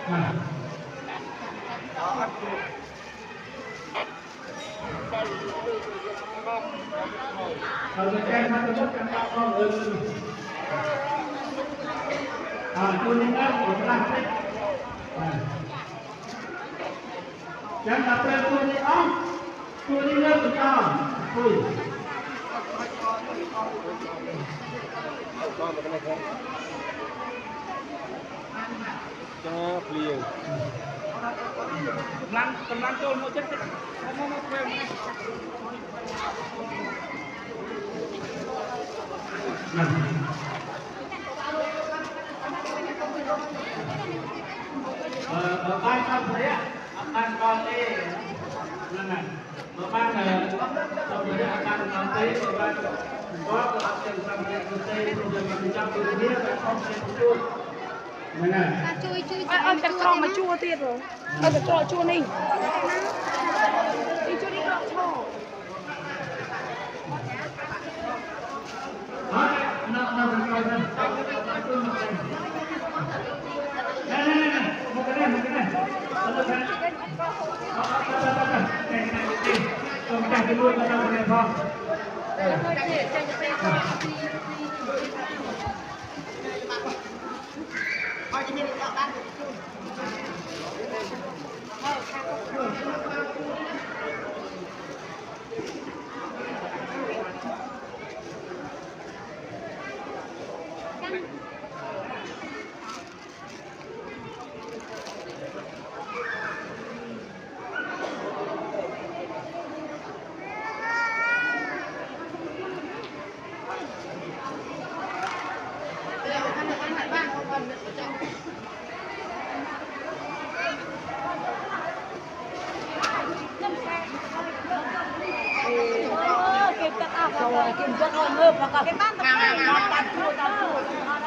Kalau saya masuk kan kalau kuningan plastik. Jangan sampai kuningan besar. Jangan beli. Kemlan tu mau cek. Mau kue. Bapak saya akan nanti dengan Bapak saya akan nanti Bapak Bapak akan sampai selesai sudah mencapai dia dan opsi itu mana? Ôi cái trò mà chua tiệt rồi. Ôi cái trò chua ninh. Đi chua đi trò chua. Cái bán tập này, bán chua.